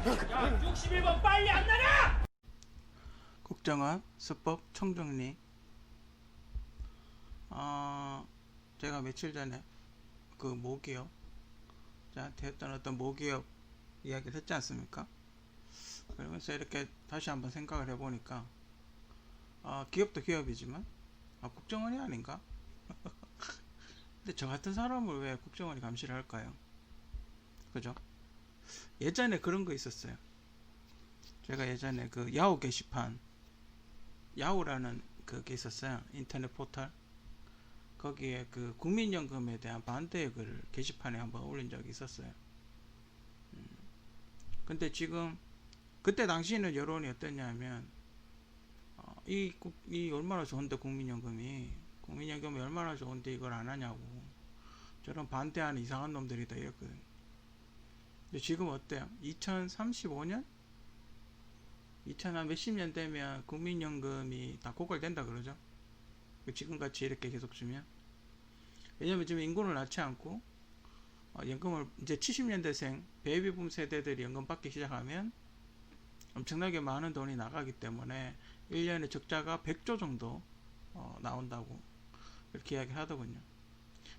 야, 61번 빨리 안 나가! 국정원 수법 총정리. 제가 며칠 전에 그 모기업 저한테 했던 어떤 모기업 이야기를 했지 않습니까? 그러면서 이렇게 다시 한번 생각을 해보니까 기업도 기업이지만 국정원이 아닌가? 근데 저 같은 사람을 왜 국정원이 감시를 할까요? 그죠? 예전에 그런 거 있었어요. 제가 예전에 그 야후 게시판, 야후라는 그게 있었어요. 인터넷 포털. 거기에 그 국민연금에 대한 반대의 글을 게시판에 한번 올린 적이 있었어요. 근데 지금 그때 당시에는 여론이 어땠냐면 이 얼마나 좋은데 국민연금이 얼마나 좋은데 이걸 안 하냐고, 저런 반대하는 이상한 놈들이다 이랬거든요. 근데 지금 어때요? 2035년? 2000한 몇십 년 되면 국민연금이 다 고갈된다 그러죠. 지금같이 이렇게 계속 주면. 왜냐면 지금 인구를 낳지 않고 연금을 이제 70년대생 베이비붐 세대들이 연금 받기 시작하면 엄청나게 많은 돈이 나가기 때문에 1년에 적자가 100조 정도 나온다고 이렇게 이야기 하더군요.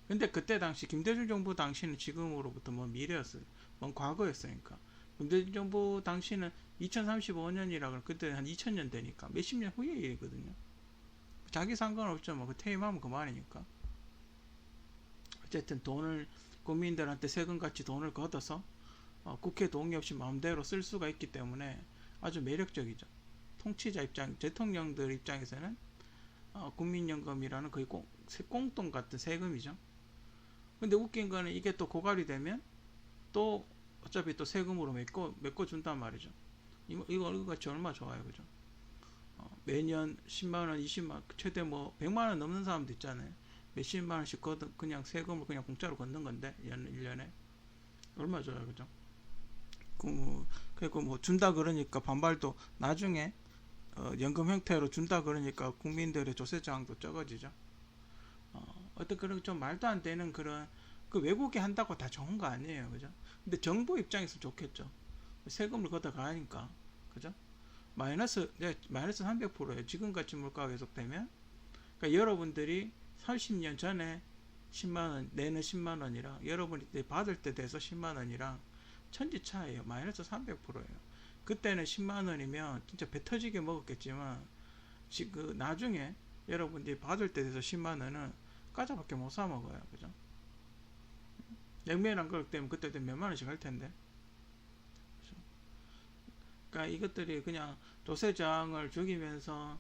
근데 그때 당시 김대중 정부 당시는 지금으로부터 먼 미래였어요. 먼 과거였으니까. 김대중 정부 당시는 2035년이라 그러면 그때 한 2000년 되니까 몇십 년 후의 일이거든요. 자기 상관없죠. 뭐 그 퇴임하면 그만이니까. 어쨌든 돈을 국민들한테 세금같이 돈을 걷어서 국회 동의 없이 마음대로 쓸 수가 있기 때문에 아주 매력적이죠. 통치자 입장, 대통령들 입장에서는 국민연금이라는 거의 꽁돈 같은 세금이죠. 근데 웃긴 거는 이게 또 고갈이 되면 또 어차피 또 세금으로 메꿔 준단 말이죠. 이거 같이 얼마 좋아요, 그죠? 매년 10만원, 20만원, 최대 뭐 100만원 넘는 사람도 있잖아요. 몇십만원씩 그냥 세금을 그냥 공짜로 걷는 건데, 1년에. 얼마 좋아요, 그죠? 그리고 뭐 준다 그러니까 반발도 나중에 연금 형태로 준다 그러니까 국민들의 조세저항도 적어지죠. 어떤 그런 좀 말도 안 되는 그런, 그 외국이 한다고 다 좋은 거 아니에요, 그죠? 근데 정부 입장에서 좋겠죠. 세금을 걷어가니까, 그죠? 마이너스 300%예요. 지금같이 물가가 계속되면. 그러니까 여러분들이 30년 전에 10만원, 내는 10만원이랑 여러분이 받을 때 돼서 10만원이랑 천지 차이에요. 마이너스 300%예요. 그때는 10만원이면 진짜 배 터지게 먹었겠지만, 지금 나중에 여러분들이 받을 때 돼서 10만원은 과자밖에 못 사 먹어요, 그죠? 냉면 한 그릇 때문에 그때 되면 몇 만원씩 할 텐데. 그죠? 그러니까 이것들이 그냥 조세저항을 죽이면서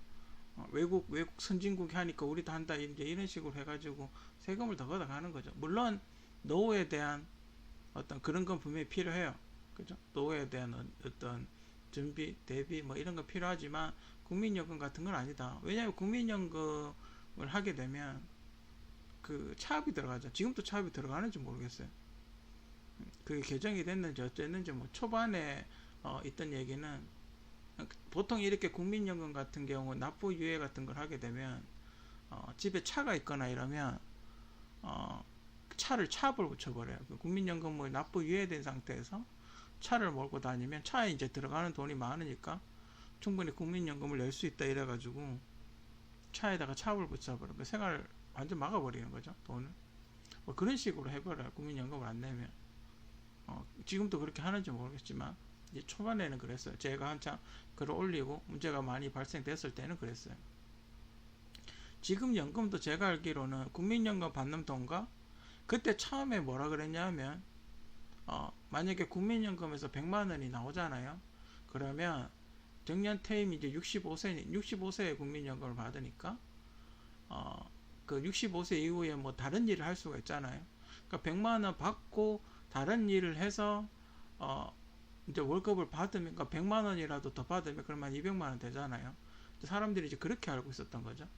외국 선진국이 하니까 우리도 한다, 이제 이런 식으로 해가지고 세금을 더 걷어가는 거죠. 물론 노후에 대한 어떤 그런 건 분명히 필요해요, 그죠? 노후에 대한 어떤 준비, 대비 뭐 이런 건 필요하지만 국민연금 같은 건 아니다. 왜냐하면 국민연금을 하게 되면 그 차압이 들어가죠. 지금도 차압이 들어가는지 모르겠어요. 그게 개정이 됐는지 어쨌는지, 뭐 초반에 있던 얘기는, 보통 이렇게 국민연금 같은 경우 납부 유예 같은 걸 하게 되면 집에 차가 있거나 이러면 차를 차압을 붙여버려요. 국민연금을 납부 유예된 상태에서 차를 몰고 다니면 차에 이제 들어가는 돈이 많으니까 충분히 국민연금을 낼 수 있다 이래가지고 차에다가 차압을 붙여버려요. 그 생활 완전 막아버리는 거죠, 돈을. 뭐 그런 식으로 해버려요, 국민연금을 안 내면. 지금도 그렇게 하는지 모르겠지만 이제 초반에는 그랬어요. 제가 한참 글을 올리고 문제가 많이 발생됐을 때는 그랬어요. 지금 연금도 제가 알기로는 국민연금 받는 돈과, 그때 처음에 뭐라 그랬냐면 만약에 국민연금에서 100만원이 나오잖아요. 그러면 정년퇴임이 이제 65세에 국민연금을 받으니까 그 65세 이후에 뭐 다른 일을 할 수가 있잖아요. 그러니까 100만원 받고 다른 일을 해서 이제 월급을 받으면, 그러니까 100만원이라도 더 받으면 그러면 200만원 되잖아요. 사람들이 이제 그렇게 알고 있었던 거죠.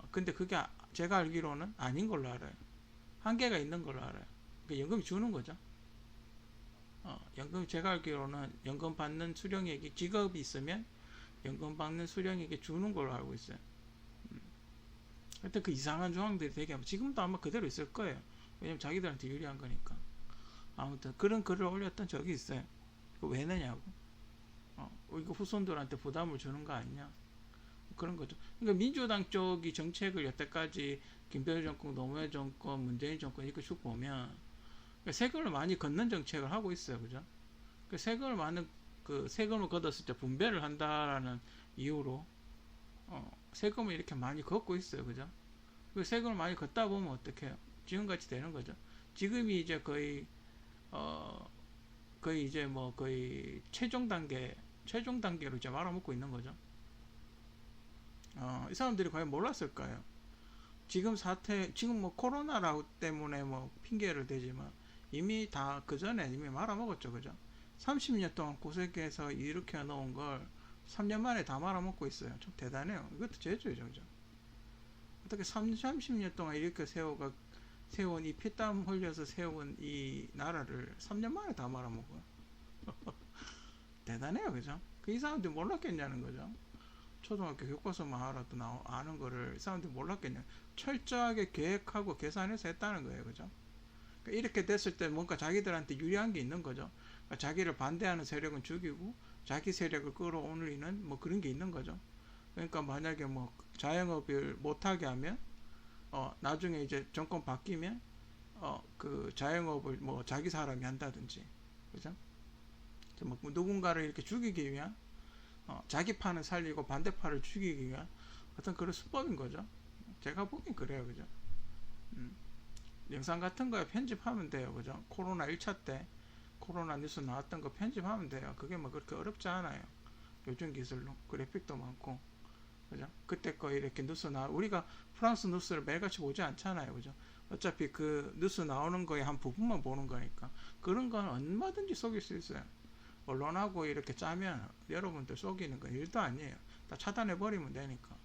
근데 그게 제가 알기로는 아닌 걸로 알아요. 한계가 있는 걸로 알아요. 그러니까 연금이 주는 거죠. 연금, 제가 알기로는 연금 받는 수령액이, 직업이 있으면 연금 받는 수령액이 주는 걸로 알고 있어요. 하여튼 그 이상한 조항들이 되게, 지금도 아마 그대로 있을 거예요. 왜냐면 자기들한테 유리한 거니까. 아무튼 그런 글을 올렸던 적이 있어요. 이거 왜 내냐고. 이거 후손들한테 부담을 주는 거 아니냐. 그런 거죠. 그러니까 민주당 쪽이 정책을 여태까지 김대중 정권, 노무현 정권, 문재인 정권 이렇게 쭉 보면 그러니까 세금을 많이 걷는 정책을 하고 있어요. 그죠? 그 세금을 많은 세금을 걷었을 때 분배를 한다라는 이유로 세금을 이렇게 많이 걷고 있어요. 그죠? 그 세금을 많이 걷다 보면 어떻게 해요? 지금같이 되는 거죠. 지금이 이제 거의 이제 뭐 거의 최종 단계로 이제 말아먹고 있는 거죠. 이 사람들이 과연 몰랐을까요? 지금 뭐 코로나라고 때문에 뭐 핑계를 대지만 이미 다 그 전에 이미 말아먹었죠. 그죠? 30년 동안 고생해서 이렇게 넣은 걸 3년 만에 다 말아먹고 있어요. 좀 대단해요. 이것도 제주죠. 그죠? 어떻게 30년 동안 이렇게 세운 이 피땀 흘려서 세운 이 나라를 3년 만에 다 말아먹어요. 대단해요. 그죠? 이 사람들이 몰랐겠냐는 거죠. 초등학교 교과서만 알아도 아는 거를 이 사람들이 몰랐겠냐. 철저하게 계획하고 계산해서 했다는 거예요. 그죠? 그러니까 이렇게 됐을 때 뭔가 자기들한테 유리한 게 있는 거죠. 그러니까 자기를 반대하는 세력은 죽이고 자기 세력을 끌어올리는 뭐 그런 게 있는 거죠. 그러니까 만약에 뭐 자영업을 못하게 하면 나중에 이제 정권 바뀌면 그 자영업을 뭐 자기 사람이 한다든지, 그죠? 뭐 누군가를 이렇게 죽이기 위한 자기 판을 살리고 반대파를 죽이기 위한 어떤 그런 수법인 거죠. 제가 보긴 그래요. 그죠? 영상 같은 거에 편집하면 돼요. 그죠? 코로나 1차 때 코로나 뉴스 나왔던 거 편집하면 돼요. 그게 뭐 그렇게 어렵지 않아요. 요즘 기술로 그래픽도 많고, 그죠? 그때 거 이렇게 뉴스 우리가 프랑스 뉴스를 매일같이 보지 않잖아요. 그죠? 어차피 그 뉴스 나오는 거에 한 부분만 보는 거니까 그런 건 얼마든지 속일 수 있어요. 언론하고 이렇게 짜면 여러분들 속이는 건 일도 아니에요. 다 차단해 버리면 되니까.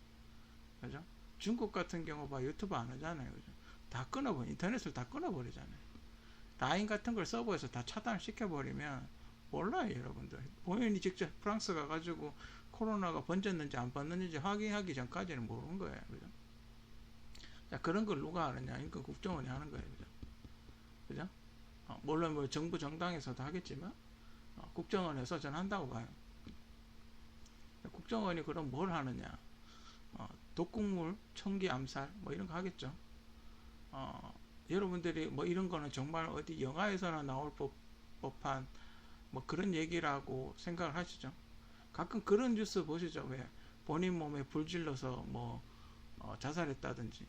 그죠? 중국 같은 경우 봐, 유튜브 안 하잖아요. 그죠? 다 인터넷을 다 끊어버리잖아요. 라인 같은 걸 서버에서 다 차단을 시켜버리면 몰라요. 여러분들 본인이 직접 프랑스 가가지고 코로나가 번졌는지 안 번졌는지 확인하기 전까지는 모르는 거예요. 그죠? 자, 그런 걸 누가 하느냐? 그러니까 국정원이 하는 거예요. 그죠? 그죠? 물론 뭐 정부 정당에서도 하겠지만 국정원에서 전 한다고 봐요. 국정원이 그럼 뭘 하느냐? 독극물, 총기 암살 뭐 이런 거 하겠죠. 여러분들이 뭐 이런 거는 정말 어디 영화에서나 나올 법한 뭐 그런 얘기라고 생각을 하시죠. 가끔 그런 뉴스 보시죠. 왜 본인 몸에 불 질러서 뭐 자살했다든지,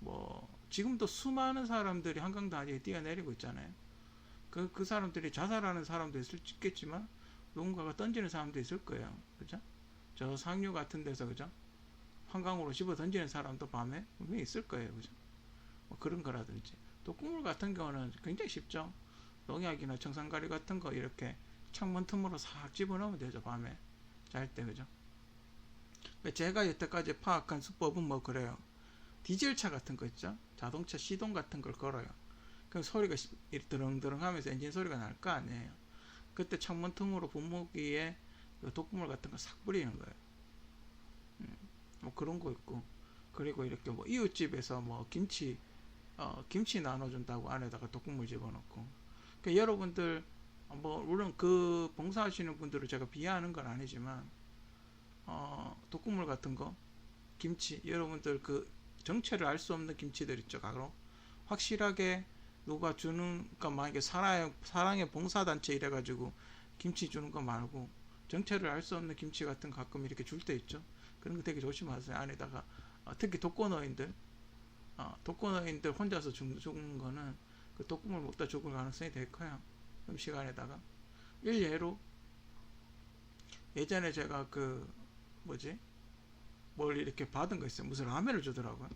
뭐 지금도 수많은 사람들이 한강다리에 뛰어내리고 있잖아요. 그 사람들이 자살하는 사람도 있겠지만 누군가가 던지는 사람도 있을 거예요. 그죠? 저 상류 같은 데서, 그죠? 한강으로 집어 던지는 사람도 밤에 분명히 있을 거예요. 그죠? 뭐 그런 거라든지. 또 국물 같은 경우는 굉장히 쉽죠. 농약이나 청산가리 같은 거 이렇게 창문 틈으로 싹 집어넣으면 되죠. 밤에 잘 때. 그죠? 제가 여태까지 파악한 수법은 뭐 그래요. 디젤차 같은 거 있죠? 자동차 시동 같은 걸 걸어요. 그럼 소리가 드렁드렁 하면서 엔진 소리가 날 거 아니에요. 그때 창문 틈으로 분무기에 독극물 같은 거 싹 뿌리는 거예요. 뭐 그런 거 있고, 그리고 이렇게 뭐 이웃집에서 뭐 김치 나눠준다고 안에다가 독극물 집어넣고. 그러니까 여러분들 뭐 물론 그 봉사하시는 분들을 제가 비하하는 건 아니지만 독극물 같은 거, 김치, 여러분들 그 정체를 알 수 없는 김치들 있죠. 가로 확실하게 누가 주는, 그러니까 만약에 사랑의 봉사단체 이래가지고 김치 주는 거 말고 정체를 알 수 없는 김치 같은 거 가끔 이렇게 줄 때 있죠. 그런 거 되게 조심하세요. 안에다가 특히 독거노인들 혼자서 죽는 거는 그 독극물 먹다 죽을 가능성이 되게 커요. 음식 안에다가. 일례로 예전에 제가 뭘 이렇게 받은 거 있어요. 무슨 라면을 주더라고요.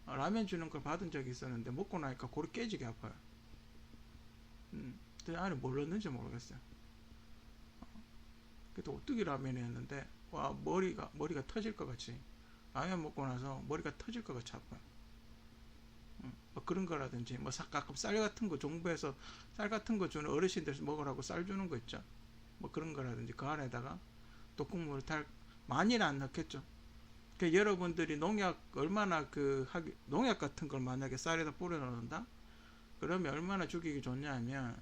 라면 주는 걸 받은 적이 있었는데 먹고 나니까 골이 깨지게 아파요. 근데 안에 뭘 넣는지 모르겠어요. 그때 오뚜기 라면이었는데 와, 머리가 터질 것 같이, 라면 먹고 나서 머리가 터질 것 같이 아파요. 뭐 그런 거라든지, 뭐 가끔 쌀 같은 거 정부에서 쌀 같은 거 주는, 어르신들 먹으라고 쌀 주는 거 있죠. 뭐 그런 거라든지 그 안에다가 독극물을 많이는 안 넣겠죠. 그러니까 여러분들이 농약 농약 같은 걸 만약에 쌀에다 뿌려 넣는다? 그러면 얼마나 죽이기 좋냐 하면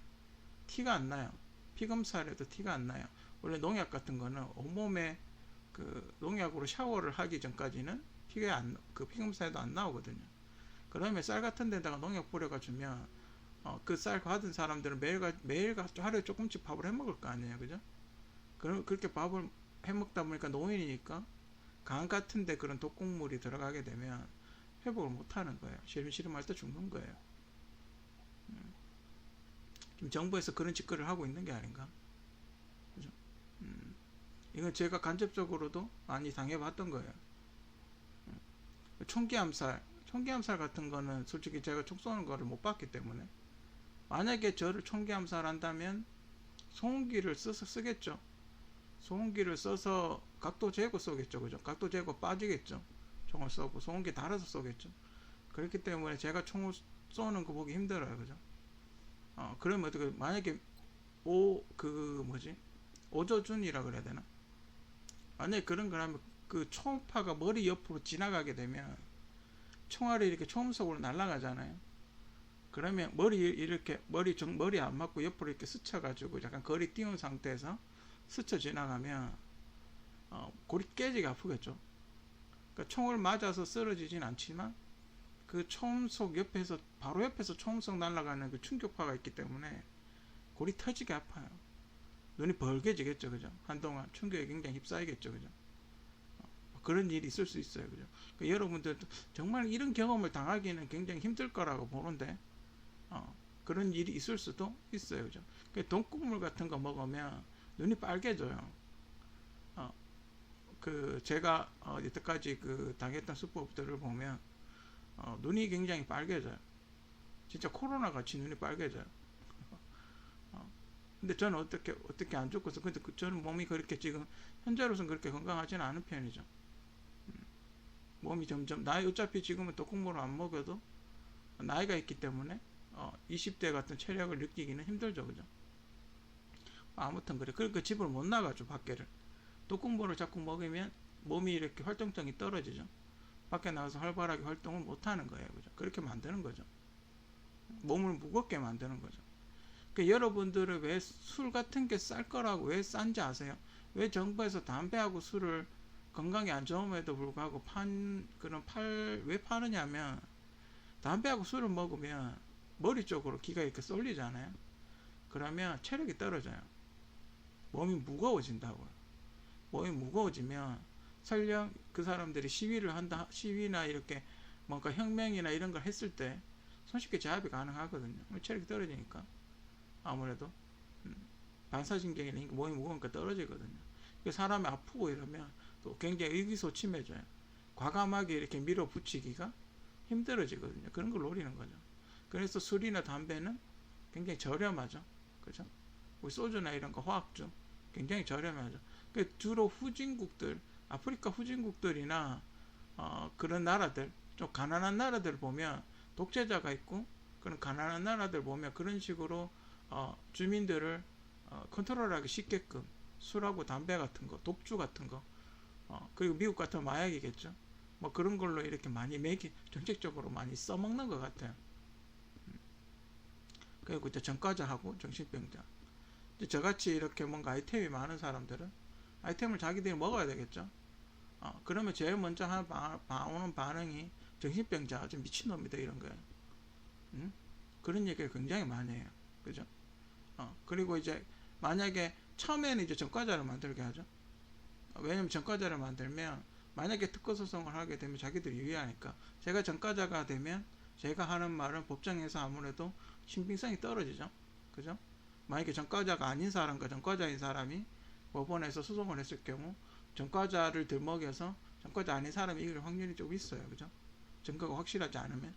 티가 안 나요. 피검사를 해도 티가 안 나요. 원래 농약 같은 거는 온몸에 그 농약으로 샤워를 하기 전까지는 그 피검사에도 안 나오거든요. 그러면 쌀 같은 데다가 농약 뿌려가 주면 그 쌀 받은 사람들은 매일 하루에 조금씩 밥을 해 먹을 거 아니에요, 그죠? 그럼 그렇게 밥을 해 먹다 보니까 노인이니까 간 같은데 그런 독극물이 들어가게 되면 회복을 못 하는 거예요. 시름시름할 때 죽는 거예요. 지금 정부에서 그런 짓거리를 하고 있는 게 아닌가? 그죠? 이건 제가 간접적으로도 많이 당해봤던 거예요. 총기 암살 같은 거는 솔직히 제가 총 쏘는 거를 못 봤기 때문에 만약에 저를 총기 암살한다면 소음기를 쓰겠죠. 소음기를 써서 각도 재고 쏘겠죠, 그죠? 각도 재고 빠지겠죠. 총을 쏘고 소음기 달아서 쏘겠죠. 그렇기 때문에 제가 총을 쏘는 거 보기 힘들어요, 그죠? 그러면 어떻게 만약에 오조준이라 그래야 되나? 만약에 그런 거라면 그 초음파가 머리 옆으로 지나가게 되면 총알이 이렇게 초음속으로 날아가잖아요. 그러면 머리 안 맞고 옆으로 이렇게 스쳐가지고 약간 거리 띄운 상태에서 스쳐 지나가면 골이 깨지게 아프겠죠. 그러니까 총을 맞아서 쓰러지진 않지만 그 초음속 옆에서 바로 옆에서 초음속 날아가는 그 충격파가 있기 때문에 골이 터지게 아파요. 눈이 벌게지겠죠, 그죠? 한동안 충격에 굉장히 휩싸이겠죠, 그죠? 그런 일이 있을 수 있어요, 그죠? 그러니까 여러분들도 정말 이런 경험을 당하기는 굉장히 힘들 거라고 보는데 그런 일이 있을 수도 있어요, 그죠? 그러니까 독극물 같은 거 먹으면 눈이 빨개져요. 제가 여태까지 그 당했던 수법들을 보면 눈이 굉장히 빨개져요. 진짜 코로나 같이 눈이 빨개져요. 근데 저는 어떻게 안 죽고서 근데 저는 몸이 그렇게 지금 현재로서는 그렇게 건강하지는 않은 편이죠. 몸이 점점 어차피 지금은 독극물을 안 먹여도 나이가 있기 때문에 20대 같은 체력을 느끼기는 힘들죠, 그죠? 아무튼 그래. 그러니까 집을 못 나가죠, 밖에를. 독극물을 자꾸 먹으면 몸이 이렇게 활동성이 떨어지죠. 밖에 나가서 활발하게 활동을 못 하는 거예요, 그죠? 그렇게 만드는 거죠. 몸을 무겁게 만드는 거죠. 그러니까 여러분들은 왜 술 같은 게 쌀 거라고 왜 싼지 아세요? 왜 정부에서 담배하고 술을 건강에 안 좋음에도 불구하고 왜 파느냐면 담배하고 술을 먹으면 머리 쪽으로 기가 이렇게 쏠리잖아요. 그러면 체력이 떨어져요. 몸이 무거워진다고요. 몸이 무거워지면 설령 그 사람들이 시위나 이렇게 뭔가 혁명이나 이런 걸 했을 때 손쉽게 제압이 가능하거든요. 체력이 떨어지니까 아무래도 반사신경이나 몸이 무거우니까 떨어지거든요. 사람이 아프고 이러면 또 굉장히 의기소침해져요. 과감하게 이렇게 밀어붙이기가 힘들어지거든요. 그런 걸 노리는 거죠. 그래서 술이나 담배는 굉장히 저렴하죠. 그죠? 우리 소주나 이런 거 화학주 굉장히 저렴하죠. 주로 후진국들, 아프리카 후진국들이나 그런 나라들, 좀 가난한 나라들 보면 독재자가 있고 그런 가난한 나라들 보면 그런 식으로 주민들을 컨트롤하기 쉽게끔 술하고 담배 같은 거, 독주 같은 거, 그리고 미국 같은 마약이겠죠. 뭐 그런 걸로 이렇게 많이 정책적으로 많이 써먹는 것 같아요. 그리고 이제 전과자하고 정신병자. 이제 저같이 이렇게 뭔가 아이템이 많은 사람들은 아이템을 자기들이 먹어야 되겠죠. 그러면 제일 먼저 오는 반응이 정신병자, 좀 미친놈이다 이런 거예요. 그런 얘기를 굉장히 많이 해요. 그죠? 그리고 이제 만약에 처음에는 이제 전과자를 만들게 하죠. 왜냐면 전과자를 만들면 만약에 특허소송을 하게 되면 자기들이 유리하니까 제가 전과자가 되면 제가 하는 말은 법정에서 아무래도 신빙성이 떨어지죠. 그죠? 만약에 전과자가 아닌 사람과 전과자인 사람이 법원에서 소송을 했을 경우 전과자를 들먹여서 전과자 아닌 사람이 이길 확률이 좀 있어요. 그죠? 증거가 확실하지 않으면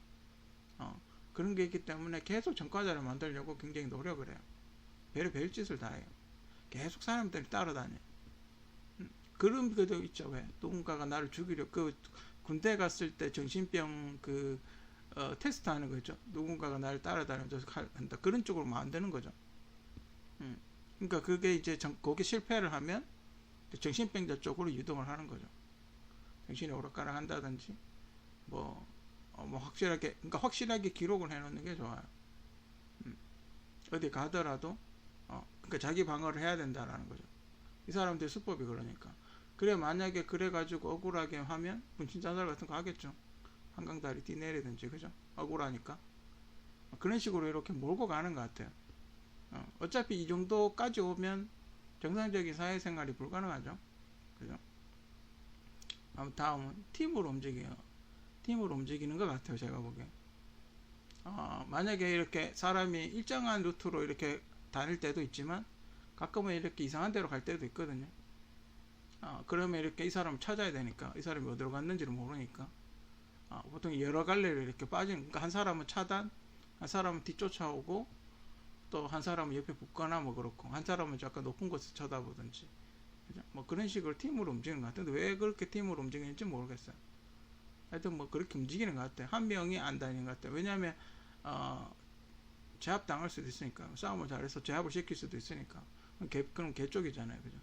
그런 게 있기 때문에 계속 전과자를 만들려고 굉장히 노력을 해요. 별짓을 다 해요. 계속 사람들이 따라다녀요. 그런 것도 있죠. 왜? 누군가가 나를 죽이려 군대 갔을 때 정신병 테스트 하는 거 있죠. 누군가가 나를 따라다니면서 한다. 그런 쪽으로 만드는 거죠. 그러니까 그게 이제 거기 실패를 하면 정신병자 쪽으로 유동을 하는 거죠. 정신이 오락가락 한다든지 확실하게 기록을 해놓는 게 좋아요. 어디 가더라도 그러니까 자기 방어를 해야 된다라는 거죠. 이 사람들 수법이 그러니까. 그래 만약에 그래가지고 억울하게 하면 분신 자살 같은 거 하겠죠. 한강다리 뛰내리든지 그죠? 억울하니까. 그런 식으로 이렇게 몰고 가는 것 같아요. 어차피 이 정도까지 오면 정상적인 사회생활이 불가능하죠. 그죠? 다음은 팀으로 움직여요. 팀으로 움직이는 것 같아요. 제가 보기엔. 만약에 이렇게 사람이 일정한 루트로 이렇게 다닐 때도 있지만 가끔은 이렇게 이상한 데로 갈 때도 있거든요. 그러면 이렇게 이 사람을 찾아야 되니까 이 사람이 어디로 갔는지를 모르니까 보통 여러 갈래로 이렇게 빠지는, 그러니까 한 사람은 차단, 한 사람은 뒤쫓아오고 또 한 사람은 옆에 붙거나 뭐 그렇고 한 사람은 약간 높은 곳을 쳐다보든지 그죠? 뭐 그런 식으로 팀으로 움직이는 것 같은데 왜 그렇게 팀으로 움직이는지 모르겠어요. 하여튼 뭐 그렇게 움직이는 것 같아요. 한 명이 안 다니는 것 같아요. 왜냐하면 제압 당할 수도 있으니까, 싸움을 잘해서 제압을 시킬 수도 있으니까. 그럼 개 쪽이잖아요, 그죠?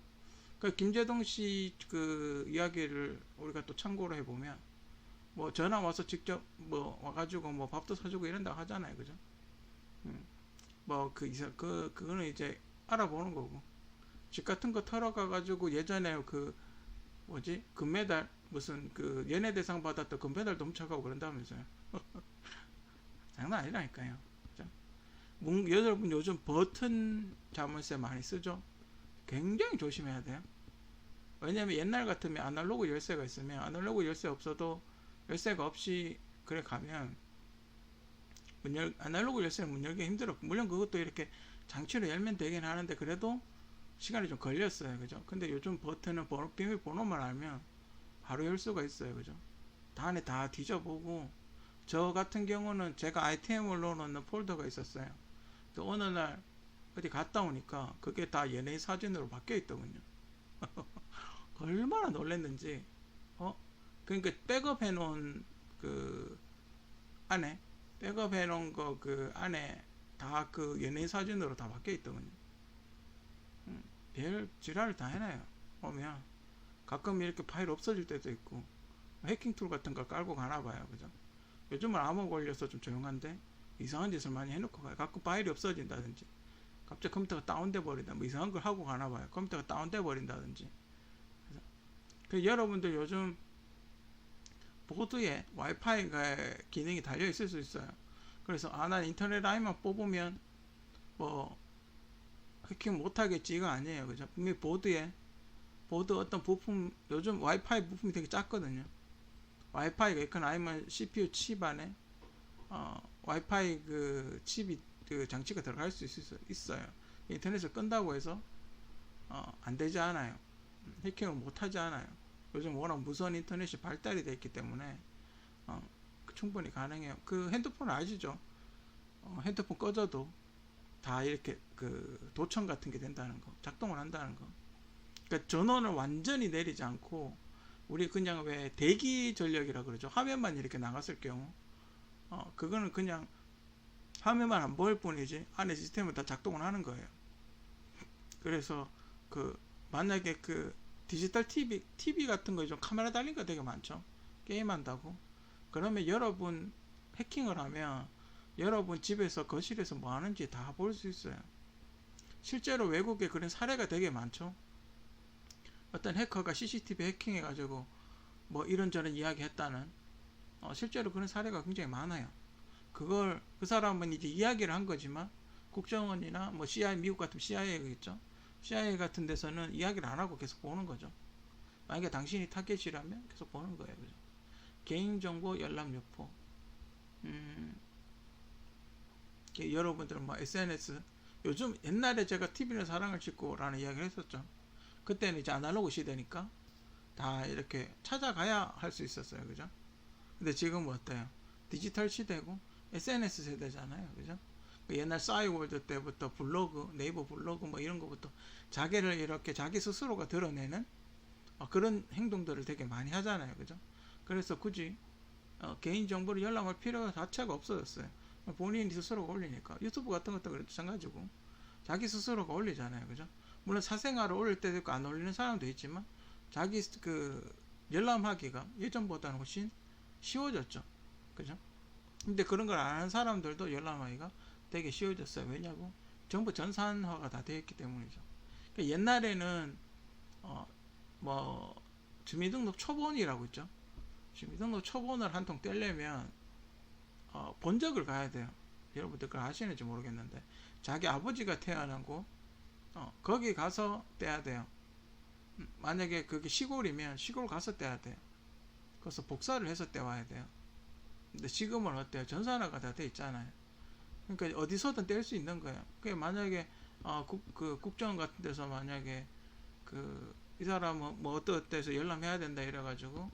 그 김재동 씨 그 이야기를 우리가 또 참고로 해보면 뭐 전화 와서 직접 뭐 와가지고 뭐 밥도 사주고 이런다고 하잖아요, 그죠? 뭐 그거는 이제 알아보는 거고, 집 같은 거 털어가가지고 예전에 그 뭐지 금메달 무슨 그 연예대상 받았던 금메달도 훔쳐가고 그런다면서요. 장난 아니라니까요. 여러분 요즘 버튼 자물쇠 많이 쓰죠? 굉장히 조심해야 돼요. 왜냐면 옛날 같으면 아날로그 열쇠가 있으면 아날로그 열쇠 없어도 열쇠가 없이 그래 가면 아날로그 열쇠는 문 열기 힘들어. 물론 그것도 이렇게 장치로 열면 되긴 하는데 그래도 시간이 좀 걸렸어요. 그죠? 근데 요즘 버튼은 비밀번호만 알면 바로 열 수가 있어요. 그죠? 다 안에 다 뒤져보고, 저 같은 경우는 제가 아이템을 넣어놓는 폴더가 있었어요. 또 어느 날 어디 갔다 오니까 그게 다 연예인 사진으로 바뀌어 있더군요. 얼마나 놀랬는지. 그러니까 백업 해놓은 그 안에 백업 해놓은 거 그 안에 다 그 연예인 사진으로 다 바뀌어 있더군요. 별 지랄을 다 해놔요. 보면 가끔 이렇게 파일 없어질 때도 있고, 해킹 툴 같은 걸 깔고 가나 봐요. 그죠? 요즘은 암호 걸려서 좀 조용한데 이상한 짓을 많이 해놓고 가요. 가끔 파일이 없어진다든지, 갑자기 컴퓨터가 다운돼 버린다, 뭐 이상한 걸 하고 가나 봐요. 컴퓨터가 다운돼 버린다든지. 그래서 여러분들 요즘 보드에 와이파이가 기능이 달려 있을 수 있어요. 그래서 난 인터넷 라인만 뽑으면 뭐 해킹 못하겠지 이거 아니에요. 그죠? 분명히 보드 어떤 부품, 요즘 와이파이 부품이 되게 작거든요. 와이파이가 있거나 아니면 CPU 칩 안에 와이파이 그 칩이 그 장치가 들어갈 수 있어요. 인터넷을 끈다고 해서 안 되지 않아요. 해킹을 못 하지 않아요. 요즘 워낙 무선 인터넷이 발달이 되어 있기 때문에 충분히 가능해요. 그 핸드폰 아시죠? 핸드폰 꺼져도 다 이렇게 그 도청 같은 게 된다는 거, 작동을 한다는 거. 그러니까 전원을 완전히 내리지 않고 우리 그냥 왜 대기 전력이라 그러죠. 화면만 이렇게 나갔을 경우 그거는 그냥 화면만 안 보일 뿐이지 안에 시스템은 다 작동을 하는 거예요. 그래서 그 만약에 그 디지털 TV 같은 거 좀 카메라 달린 거 되게 많죠. 게임한다고. 그러면 여러분 해킹을 하면 여러분 집에서 거실에서 뭐 하는지 다 볼 수 있어요. 실제로 외국에 그런 사례가 되게 많죠. 어떤 해커가 CCTV 해킹해가지고 뭐 이런저런 이야기 했다는 실제로 그런 사례가 굉장히 많아요. 그걸 그 사람은 이제 이야기를 한 거지만 국정원이나 뭐 CIA, 미국 같은 CIA겠죠. CIA 같은 데서는 이야기를 안 하고 계속 보는 거죠. 만약에 당신이 타겟이라면 계속 보는 거예요. 그죠? 개인정보 연락유포. 여러분들은 뭐 SNS, 요즘 옛날에 제가 TV는 사랑을 짓고 라는 이야기를 했었죠. 그때는 이제 아날로그 시대니까 다 이렇게 찾아가야 할 수 있었어요. 그죠? 근데 지금은 어때요? 디지털 시대고 SNS 세대잖아요. 그죠? 옛날 싸이월드 때부터 블로그, 네이버 블로그 뭐 이런 거부터 자기를 이렇게 자기 스스로가 드러내는 그런 행동들을 되게 많이 하잖아요. 그죠? 그래서 굳이 개인정보를 연락할 필요 자체가 없어졌어요. 본인 스스로가 올리니까. 유튜브 같은 것도 그래도 마찬가지고 자기 스스로가 올리잖아요. 그죠? 물론 사생활을 올릴 때도 있고 안 올리는 사람도 있지만 자기 그 열람하기가 예전보다는 훨씬 쉬워졌죠. 그죠? 근데 그런 걸 안 하는 사람들도 열람하기가 되게 쉬워졌어요. 왜냐고? 전부 전산화가 다 되어 있기 때문이죠. 그러니까 옛날에는 뭐 주민등록 초본이라고 있죠. 주민등록 초본을 한 통 떼려면 본적을 가야 돼요. 여러분들 그걸 아시는지 모르겠는데 자기 아버지가 태어나고 거기 가서 떼야 돼요. 만약에 그게 시골이면 시골 가서 떼야 돼요. 그래서 복사를 해서 떼와야 돼요. 근데 지금은 어때요? 전산화가 다 돼 있잖아요. 그러니까 어디서든 뗄 수 있는 거예요. 그 만약에 그 국정원 같은 데서 만약에 이 사람은 뭐 어때서 열람해야 된다 이래가지고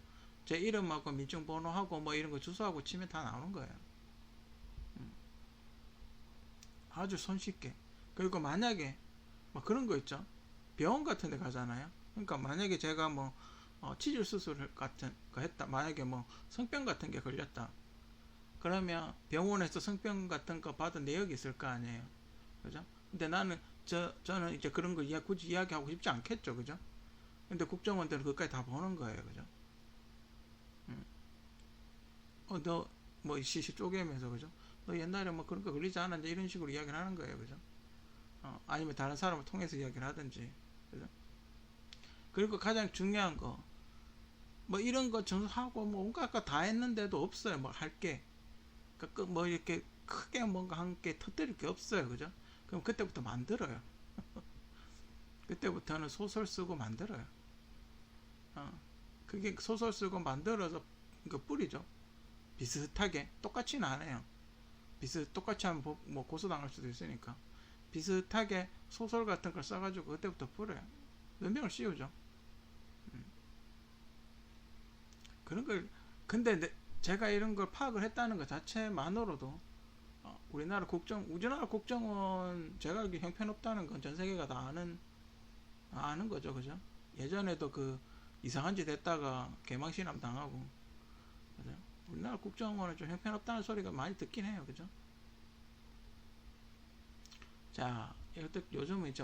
제 이름하고 민증번호하고 뭐 이런 거 주소하고 치면 다 나오는 거예요. 아주 손쉽게. 그리고 만약에 뭐 그런 거 있죠. 병원 같은 데 가잖아요. 그러니까 만약에 제가 뭐 치질 수술 같은 거 했다. 만약에 뭐 성병 같은 게 걸렸다. 그러면 병원에서 성병 같은 거 받은 내역이 있을 거 아니에요. 그죠? 근데 나는 저는 이제 그런 거 굳이 이야기하고 싶지 않겠죠. 그죠? 근데 국정원들은 그까지 다 보는 거예요. 그죠? 너 뭐 시시 쪼개면서 그죠? 너 옛날에 뭐 그런 거 걸리지 않았냐 이런 식으로 이야기를 하는 거예요. 그죠? 아니면 다른 사람을 통해서 이야기를 하든지. 그죠? 그리고 가장 중요한 거 뭐 이런 거 전수하고 뭐 온갖 거 다 했는데도 없어요. 뭐 할 게. 그러니까 뭐 이렇게 크게 뭔가 한 게 터뜨릴 게 없어요. 그죠? 그럼 그때부터 만들어요. 그때부터는 소설 쓰고 만들어요. 그게 소설 쓰고 만들어서 그 뿌리죠. 비슷하게 똑같이는 안 해요. 똑같이 하면 뭐 고소당할 수도 있으니까 비슷하게 소설 같은 걸 써가지고 그때부터 풀어요. 몇 명을 씌우죠. 그런 걸 근데 제가 이런 걸 파악을 했다는 것 자체만으로도 우리나라 국정원 제가 알기로 형편없다는 건 전 세계가 다 아는 거죠. 그죠? 예전에도 그 이상한 짓 했다가 개망신함 당하고 그죠? 우리나라 국정원은 좀 형편없다는 소리가 많이 듣긴 해요. 그죠? 자, 요즘은 이제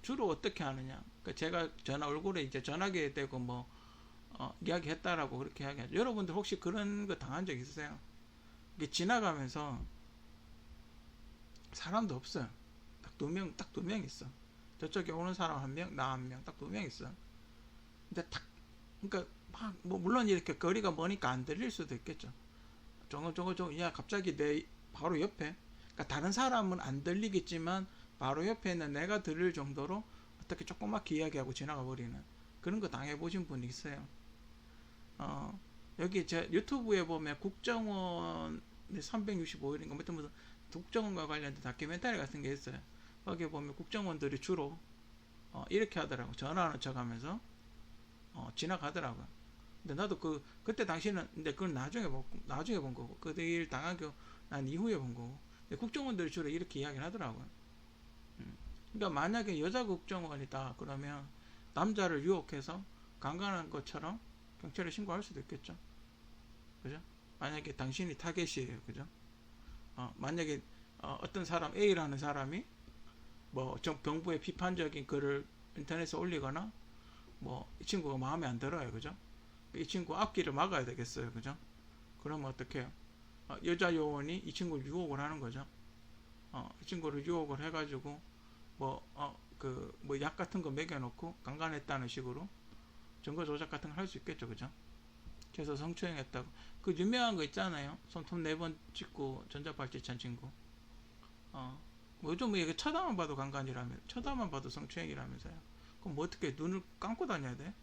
주로 어떻게 하느냐. 그러니까 제가 얼굴에 이제 전화기에 대고 뭐, 이야기했다라고 그렇게 이야기하죠. 여러분들 혹시 그런 거 당한 적 있으세요? 이게 지나가면서 사람도 없어요. 딱 두 명 있어. 저쪽에 오는 사람 한 명, 나 한 명, 딱 두 명 있어. 근데 그러니까 뭐 물론 이렇게 거리가 머니까 안 들릴 수도 있겠죠. 야, 갑자기 내 바로 옆에, 그러니까 다른 사람은 안 들리겠지만 바로 옆에 있는 내가 들을 정도로 어떻게 조그맣게 이야기하고 지나가 버리는 그런 거 당해보신 분이 있어요. 여기 제 유튜브에 보면 국정원 365일인가 무슨 국정원과 관련된 다큐멘터리 같은 게 있어요. 거기에 보면 국정원들이 주로 이렇게 하더라고. 전화하는 척 하면서 지나가더라고요. 근데 나도 그때 당시는 근데 그건 나중에 본 거고 그 일 당하고 난 이후에 본 거고. 근데 국정원들이 주로 이렇게 이야기를 하더라고요. 그러니까 만약에 여자 국정원이다 그러면 남자를 유혹해서 강간한 것처럼 경찰에 신고할 수도 있겠죠. 그죠? 만약에 당신이 타겟이에요. 그죠? 만약에 어떤 사람 A라는 사람이 뭐 정부의 비판적인 글을 인터넷에 올리거나 뭐 이 친구가 마음에 안 들어요. 그죠? 이 친구 앞길을 막아야 되겠어요. 그죠? 그러면 어떻게 해요? 여자 요원이 이 친구를 유혹을 하는 거죠. 이 친구를 유혹을 해가지고 뭐 약 같은 거 먹여놓고 강간했다는 식으로 증거 조작 같은 거 할 수 있겠죠. 그죠? 그래서 성추행했다고. 그 유명한 거 있잖아요. 손톱 4번 찍고 전자발찌 찬 친구. 뭐 요즘 이게 쳐다만 봐도 강간이라며, 쳐다만 봐도 성추행이라면서요. 그럼 뭐 어떻게 눈을 감고 다녀야 돼?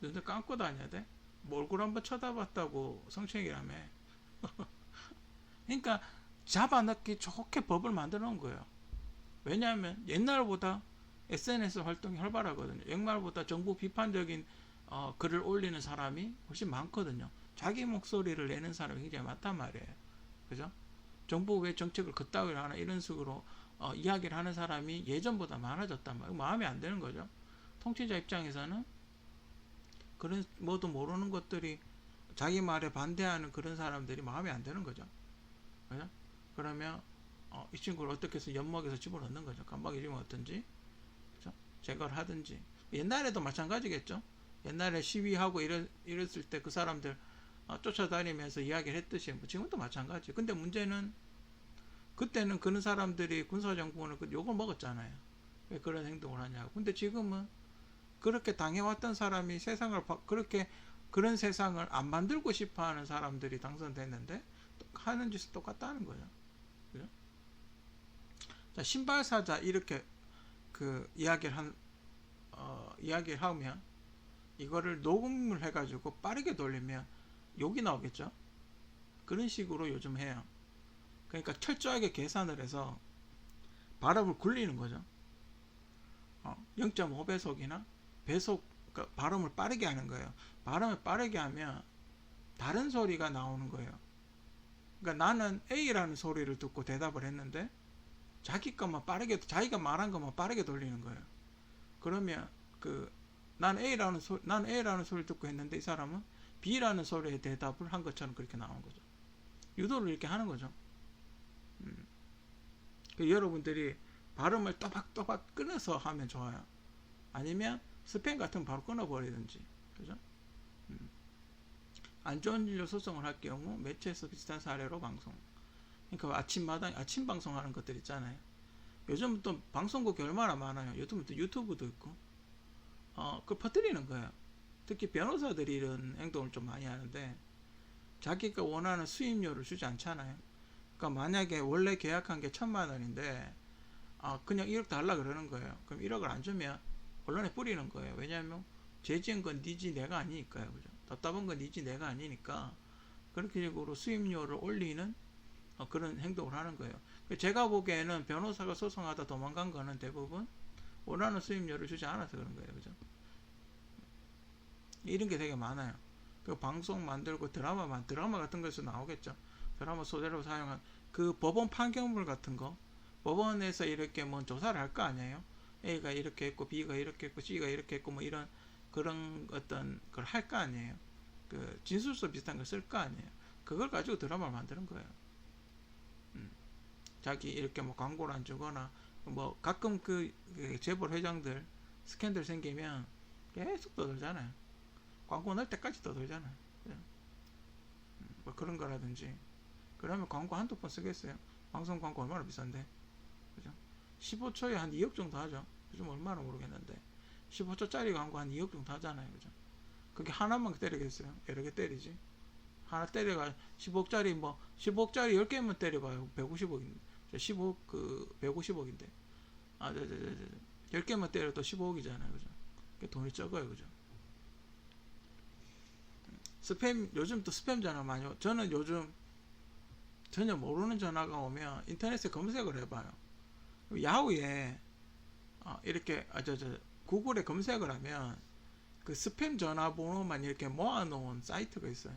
눈을 감고 다녀야 돼? 뭐 얼굴 한번 쳐다봤다고 성추행이라며. 그러니까 잡아넣기 좋게 법을 만들어 놓은 거예요. 왜냐하면 옛날보다 SNS 활동이 활발하거든요. 옛날보다 정부 비판적인 글을 올리는 사람이 훨씬 많거든요. 자기 목소리를 내는 사람이 굉장히 많단 말이에요. 그죠? 정부 왜 정책을 그따위로 하나 이런 식으로 이야기를 하는 사람이 예전보다 많아졌단 말이에요. 마음에 안 드는 거죠. 통치자 입장에서는 그런 뭐도 모르는 것들이 자기 말에 반대하는 그런 사람들이 마음에 안 드는 거죠. 그죠? 그러면 이 친구를 어떻게 해서 연막에서 집어넣는 거죠. 깜빡이 집어넣든지 그죠? 제거를 하든지. 옛날에도 마찬가지겠죠. 옛날에 시위하고 이랬을 때 그 사람들 쫓아다니면서 이야기를 했듯이 뭐 지금도 마찬가지. 근데 문제는 그때는 그런 사람들이 군사정권을 욕을 먹었잖아요. 왜 그런 행동을 하냐고. 근데 지금은 그렇게 당해왔던 사람이 세상을 그렇게 그런 세상을 안 만들고 싶어하는 사람들이 당선됐는데 하는 짓은 똑같다는 거죠. 그죠? 자, 신발 사자 이렇게 그 이야기를 하면 이거를 녹음을 해가지고 빠르게 돌리면 욕이 나오겠죠. 그런 식으로 요즘 해요. 그러니까 철저하게 계산을 해서 발음을 굴리는 거죠. 0.5배속이나 배속, 그러니까 발음을 빠르게 하는 거예요. 발음을 빠르게 하면 다른 소리가 나오는 거예요. 그러니까 나는 A라는 소리를 듣고 대답을 했는데 자기가 말한 것만 빠르게 돌리는 거예요. 그러면 난 A라는 소리를 듣고 했는데 이 사람은 B라는 소리에 대답을 한 것처럼 그렇게 나오는 거죠. 유도를 이렇게 하는 거죠. 여러분들이 발음을 또박또박 끊어서 하면 좋아요. 아니면 스팸 같은 거 바로 끊어버리든지. 그죠? 안 좋은 일로 소송을 할 경우 매체에서 비슷한 사례로 방송. 그러니까 아침 방송하는 것들 있잖아요. 요즘 또 방송국이 얼마나 많아요. 요즘 또 유튜브도 있고. 그걸 퍼뜨리는 거예요. 특히 변호사들이 이런 행동을 좀 많이 하는데 자기가 원하는 수임료를 주지 않잖아요. 그러니까 만약에 원래 계약한 게 1,000만 원인데 그냥 1억 달라 그러는 거예요. 그럼 1억을 안 주면 언론에 뿌리는 거예요. 왜냐하면 죄지은 건 니지 내가 아니니까요. 그죠? 답답한 건 니지 내가 아니니까 그렇게 식으로 수임료를 올리는 그런 행동을 하는 거예요. 제가 보기에는 변호사가 소송하다 도망간 거는 대부분 원하는 수임료를 주지 않아서 그런 거예요. 그죠? 이런 게 되게 많아요. 그 방송 만들고 드라마 같은 거에서 나오겠죠. 드라마 소재로 사용한 그 법원 판결문 같은 거 법원에서 이렇게 뭐 조사를 할 거 아니에요. A가 이렇게 했고 B가 이렇게 했고 C가 이렇게 했고 뭐 이런 그런 어떤 걸 할 거 아니에요. 그 진술서 비슷한 걸 쓸 거 아니에요. 그걸 가지고 드라마를 만드는 거예요. 자기 이렇게 뭐 광고를 안 주거나 뭐 가끔 그 재벌 회장들 스캔들 생기면 계속 떠들잖아요. 광고 넣을 때까지 떠들잖아요. 뭐 그런 거라든지. 그러면 광고 한두 번 쓰겠어요? 방송 광고 얼마나 비싼데? 그죠? 15초에 한 2억 정도 하죠. 요즘 얼마나 모르겠는데. 15초짜리 광고 한 2억 정도 하잖아요. 그죠? 그게 하나만 때리겠어요? 여러 개 때리지. 하나 때려가 15억짜리 15억짜리 10개만 때려봐요. 150억인데. 150억인데. 10개만 때려도 15억이잖아요. 그죠? 돈이 적어요. 그죠? 요즘 또 스팸 전화 많이 저는 요즘 전혀 모르는 전화가 오면 인터넷에 검색을 해봐요. 야후에 이렇게 구글에 검색을 하면 그 스팸 전화번호만 이렇게 모아놓은 사이트가 있어요.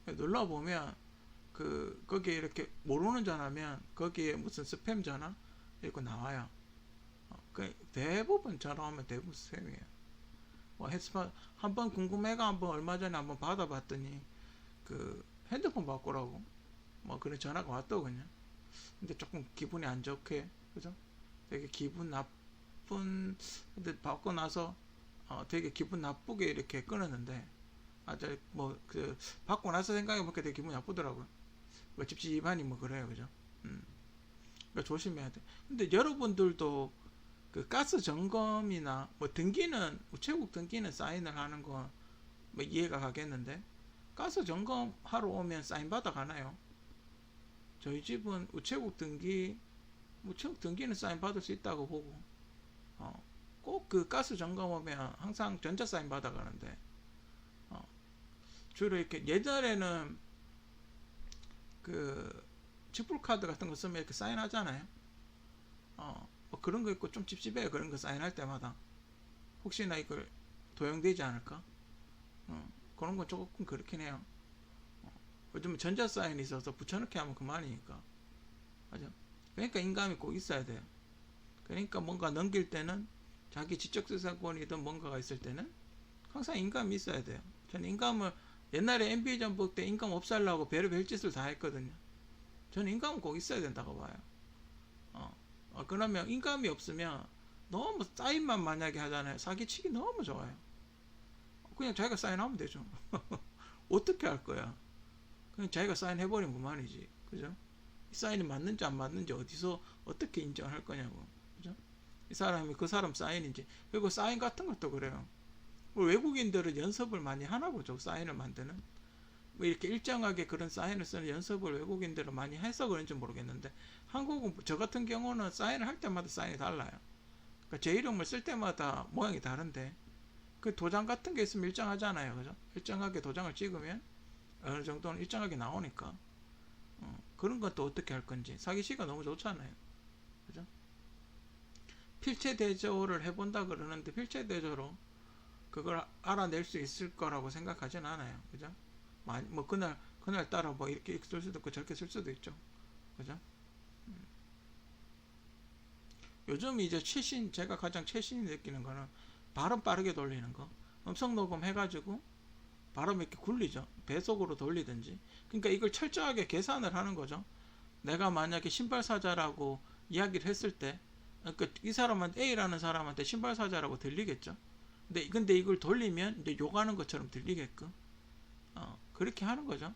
눌러보면 거기에 이렇게 모르는 전화면 거기에 무슨 스팸 전화 이렇게 나와요. 대부분 전화 오면 대부분 스팸이에요. 한번 궁금해가 얼마 전에 한번 받아봤더니 그 핸드폰 바꾸라고 그런 전화가 왔더군요. 근데 조금 기분이 안 좋게, 그죠? 되게 기분 나쁜, 근데 받고 나서 되게 기분 나쁘게 이렇게 끊었는데 받고 나서 생각해보니까 되게 기분이 나쁘더라고요. 찝찝하니 그래요. 그죠? 그러니까 조심해야 돼. 근데 여러분들도 그 가스 점검이나 등기는 우체국 등기는 사인을 하는 거 이해가 가겠는데 가스 점검하러 오면 사인 받아 가나요? 저희 집은 우체국 등기는 사인 받을 수 있다고 보고 꼭 그 가스 점검 오면 항상 전자 사인 받아 가는데 주로 이렇게 예전에는 그 직불 카드 같은 거 쓰면 이렇게 사인하잖아요. 그런 거 있고 좀 찝찝해요. 그런 거 사인할 때마다 혹시나 이걸 도용되지 않을까? 그런 건 조금 그렇긴 해요. 요즘 전자 사인이 있어서 붙여넣기 하면 그만이니까. 맞아. 그러니까 인감이 꼭 있어야 돼요. 그러니까 뭔가 넘길 때는 자기 지적재산권이든 뭔가가 있을 때는 항상 인감이 있어야 돼요. 저는 인감을 옛날에 NBA 전북 때 인감 없애려고 별의별 짓을 다 했거든요. 저는 인감은 꼭 있어야 된다고 봐요. 그러면 인감이 없으면 너무 사인만 만약에 하잖아요. 사기치기 너무 좋아요. 그냥 자기가 사인하면 되죠. 어떻게 할 거야? 그냥 자기가 사인해버리면 그만이지. 그죠? 이 사인이 맞는지 안 맞는지 어디서 어떻게 인정을 할 거냐고. 그죠? 이 사람이 그 사람 사인인지. 그리고 사인 같은 것도 그래요. 외국인들은 연습을 많이 하나 보죠. 사인을 만드는. 뭐 이렇게 일정하게 그런 사인을 쓰는 연습을 외국인들은 많이 해서 그런지 모르겠는데, 한국은 저 같은 경우는 사인을 할 때마다 사인이 달라요. 그러니까 제 이름을 쓸 때마다 모양이 다른데, 그 도장 같은 게 있으면 일정하잖아요. 그죠? 일정하게 도장을 찍으면 어느 정도는 일정하게 나오니까. 그런 것도 어떻게 할 건지. 사기시가 너무 좋잖아요. 그죠? 필체 대조를 해본다 그러는데, 필체 대조로 그걸 알아낼 수 있을 거라고 생각하진 않아요. 그죠? 뭐 그날 따라 뭐 이렇게 쓸 수도 있고 저렇게 쓸 수도 있죠. 그죠? 요즘 이제 제가 가장 최신이 느끼는 거는 발음 빠르게 돌리는 거. 음성 녹음 해가지고 발음 이렇게 굴리죠. 배속으로 돌리든지. 그러니까 이걸 철저하게 계산을 하는 거죠. 내가 만약에 신발 사자라고 이야기를 했을 때, 그러니까 이 사람한테, A라는 사람한테 신발 사자라고 들리겠죠. 근데 이걸 돌리면 이제 욕하는 것처럼 들리게끔 그렇게 하는 거죠.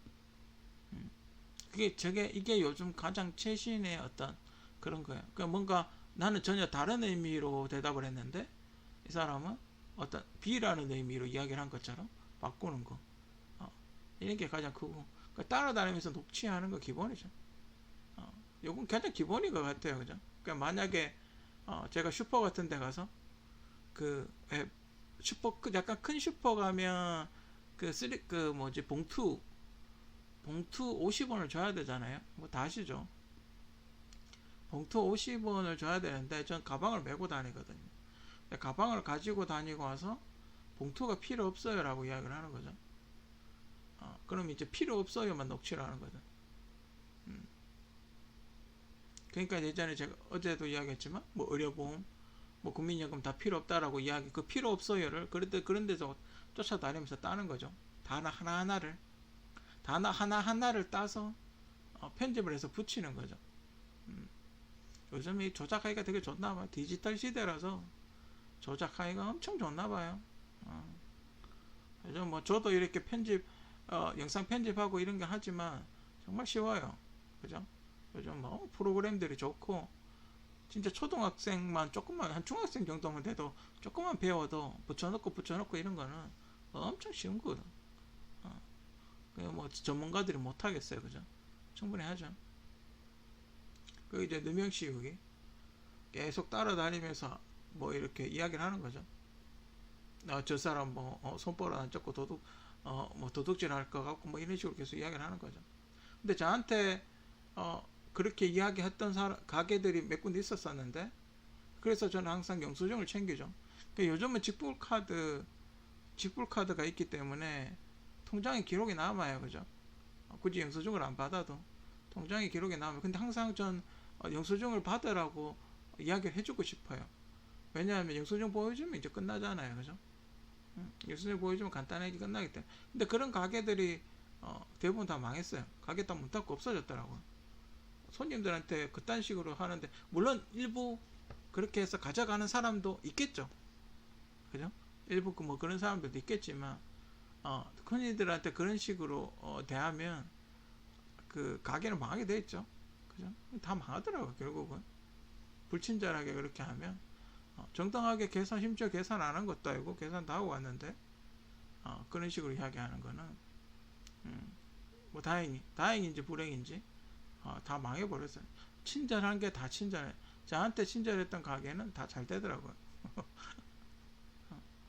이게 요즘 가장 최신의 어떤 그런 거예요. 그러니까 뭔가 나는 전혀 다른 의미로 대답을 했는데, 이 사람은 어떤 B라는 의미로 이야기를 한 것처럼 바꾸는 거. 이런 게 가장 크고, 그러니까 따라다니면서 녹취하는 거 기본이죠. 요건 가장 기본인 것 같아요. 그죠? 그러니까 만약에 제가 슈퍼 같은 데 가서 약간 큰 슈퍼 가면 봉투 50원을 줘야 되잖아요. 뭐 다 아시죠? 봉투 50원을 줘야 되는데 전 가방을 메고 다니거든요. 가방을 가지고 다니고 와서 봉투가 필요 없어요 라고 이야기를 하는 거죠. 그럼 이제 필요 없어요만 녹취를 하는 거죠. 그러니까 예전에 제가 어제도 이야기했지만 뭐 의료보험, 뭐 국민연금 다 필요 없다라고 그 필요 없어요를 그런 데서 쫓아다니면서 따는 거죠. 단어 하나하나를 따서 편집을 해서 붙이는 거죠. 요즘 이 조작하기가 되게 좋나 봐요. 디지털 시대라서 조작하기가 엄청 좋나 봐요. 요즘 뭐 저도 이렇게 영상 편집하고 이런 게 하지만 정말 쉬워요. 그죠? 요즘 뭐 프로그램들이 좋고, 진짜 초등학생만 조금만, 한 중학생 정도만 돼도 조금만 배워도 붙여놓고 이런 거는 엄청 쉬운 거거든. 뭐 전문가들이 못 하겠어요. 그죠? 충분히 하죠. 그 이제 누명씨 여기 계속 따라다니면서 뭐 이렇게 이야기를 하는 거죠. 저 사람 뭐 손보라 안 잡고 뭐 도둑질 할 것 같고 뭐 이런 식으로 계속 이야기를 하는 거죠. 근데 저한테 그렇게 이야기했던 가게들이 몇 군데 있었었는데, 그래서 저는 항상 영수증을 챙기죠. 그러니까 요즘은 직불카드가 있기 때문에 통장에 기록이 남아요. 그죠? 굳이 영수증을 안 받아도 통장에 기록이 남아요. 근데 항상 전 영수증을 받으라고 이야기를 해주고 싶어요. 왜냐하면 영수증 보여주면 이제 끝나잖아요. 그죠? 영수증 보여주면 간단하게 끝나기 때문에. 근데 그런 가게들이 대부분 다 망했어요. 가게 다 문 닫고 없어졌더라고요. 손님들한테 그딴 식으로 하는데, 물론 일부 그렇게 해서 가져가는 사람도 있겠죠. 그죠? 일부 뭐 그런 사람들도 있겠지만, 큰이들한테 그런 식으로 대하면 그 가게는 망하게 돼 있죠. 그죠? 다 망하더라고요. 결국은 불친절하게 그렇게 하면 정당하게 심지어 계산 안 한 것도 아니고 계산 다 하고 왔는데 그런 식으로 이야기하는 거는 뭐 다행인지 불행인지 다 망해버렸어요. 친절한 게 다 친절해. 저한테 친절했던 가게는 다 잘 되더라고요.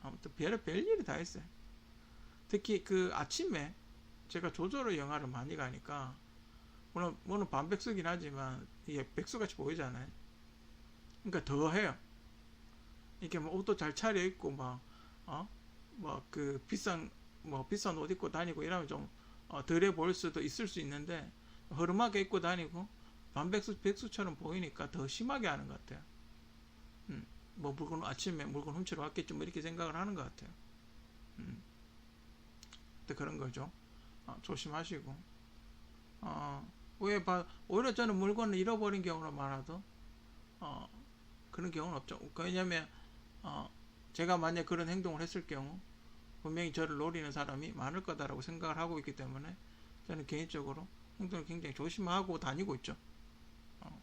아무튼 별일이 다 있어요. 특히 그 아침에 제가 조조로 영화를 많이 가니까, 물론 반백수긴 하지만 이게 백수같이 보이잖아요. 그러니까 더 해요. 이렇게 뭐 옷도 잘 차려입고 비싼 옷 입고 다니고 이러면 좀 덜해 보일 수도 있을 수 있는데, 허름하게 입고 다니고 백수처럼 보이니까 더 심하게 하는 것 같아요. 뭐 아침에 물건 훔치러 왔겠지 뭐 이렇게 생각을 하는 것 같아요. 그런 거죠. 조심하시고. 오히려 저는 물건을 잃어버린 경우는 많아도 그런 경우는 없죠. 왜냐면 제가 만약 그런 행동을 했을 경우 분명히 저를 노리는 사람이 많을 거다라고 생각을 하고 있기 때문에 저는 개인적으로 행동을 굉장히 조심하고 다니고 있죠.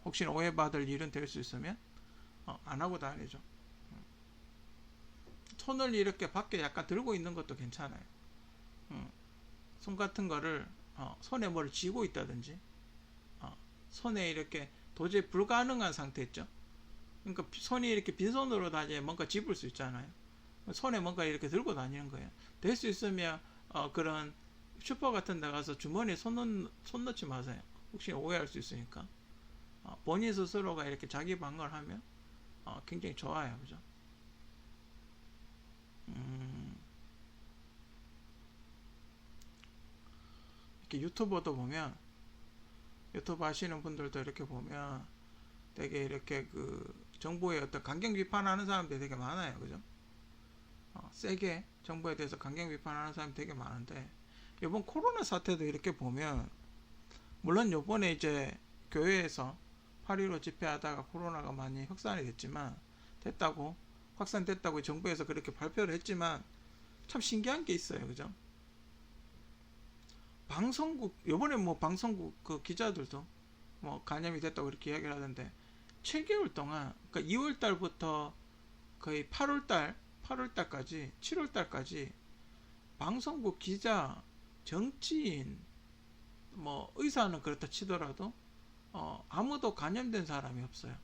혹시 오해받을 일은 될 수 있으면 안 하고 다니죠. 손을 이렇게 밖에 약간 들고 있는 것도 괜찮아요. 손 같은 거를 손에 뭘 쥐고 있다든지 손에 이렇게 도저히 불가능한 상태 있죠. 그러니까 손이 이렇게 빈손으로 다니면 뭔가 집을 수 있잖아요. 손에 뭔가 이렇게 들고 다니는 거예요. 될 수 있으면 그런 슈퍼 같은 데 가서 주머니에 손 넣지 마세요. 혹시 오해할 수 있으니까. 본인 스스로가 이렇게 자기 방어를 하면 굉장히 좋아요. 그죠? 이렇게 유튜버도 보면, 유튜브 하시는 분들도 이렇게 보면 되게 이렇게 그 정부의 어떤 강경 비판하는 사람들이 되게 많아요. 그죠? 세게 정부에 대해서 강경 비판하는 사람이 되게 많은데, 이번 코로나 사태도 이렇게 보면, 물론 요번에 이제 교회에서 8.15 집회하다가 코로나가 많이 확산이 됐다고 확산됐다고 정부에서 그렇게 발표를 했지만, 참 신기한 게 있어요. 그죠? 방송국, 요번에 뭐 방송국 그 기자들도 뭐 감염이 됐다고 이렇게 이야기를 하던데, 7개월 동안, 그러니까 2월 달부터 거의 8월달까지, 7월달까지 방송국 기자, 정치인, 뭐 의사는 그렇다 치더라도 아무도 감염된 사람이 없어요.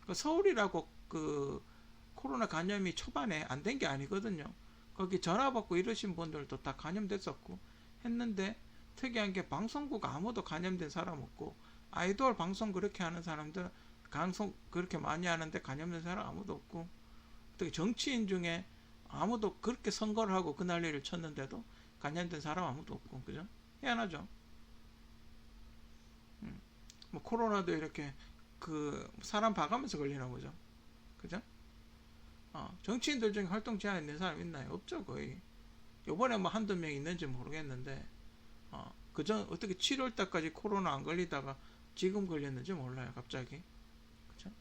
그러니까 서울이라고 그 코로나 감염이 초반에 안 된 게 아니거든요. 거기 전화 받고 이러신 분들도 다 감염됐었고 했는데, 특이한 게 방송국 아무도 감염된 사람 없고, 아이돌 방송 그렇게 하는 사람들 방송 그렇게 많이 하는데 감염된 사람 아무도 없고, 특히 정치인 중에 아무도 그렇게 선거를 하고 그 난리를 쳤는데도 감염된 사람 아무도 없고, 그죠? 희한하죠. 뭐 코로나도 이렇게 그 사람 봐가면서 걸리나 보죠. 그죠? 정치인들 중에 활동 제한 있는 사람 있나요? 없죠, 거의. 요번에 뭐 한두 명 있는지 모르겠는데, 그전 어떻게 7월 달까지 코로나 안 걸리다가 지금 걸렸는지 몰라요, 갑자기. 그죠?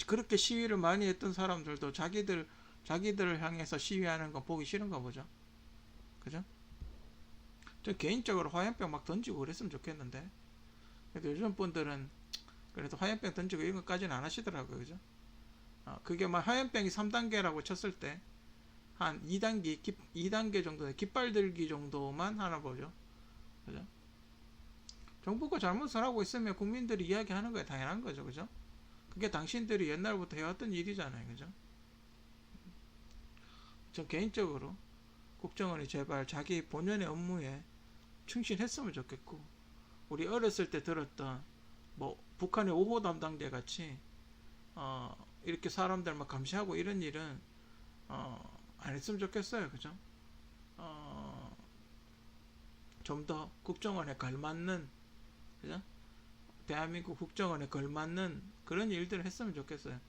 그렇게 시위를 많이 했던 사람들도 자기들을 향해서 시위하는 거 보기 싫은가 보죠. 그죠? 저 개인적으로 화염병 막 던지고 그랬으면 좋겠는데, 그래도 요즘 분들은 그래도 화염병 던지고 이런 것까지는 안 하시더라고요. 그죠? 그게 막 화염병이 3단계라고 쳤을 때 한 2단계 정도, 깃발 들기 정도만 하나 보죠. 그죠? 정부가 잘못을 하고 있으면 국민들이 이야기하는 거에 당연한 거죠. 그죠? 그게 당신들이 옛날부터 해왔던 일이잖아요. 그죠? 전 개인적으로 국정원이 제발 자기 본연의 업무에 충실했으면 좋겠고, 우리 어렸을 때 들었던 뭐 북한의 5호 담당대 같이 이렇게 사람들 막 감시하고 이런 일은 안 했으면 좋겠어요. 그죠? 좀 더 국정원에 걸맞는, 그죠? 대한민국 국정원에 걸맞는 그런 일들을 했으면 좋겠어요.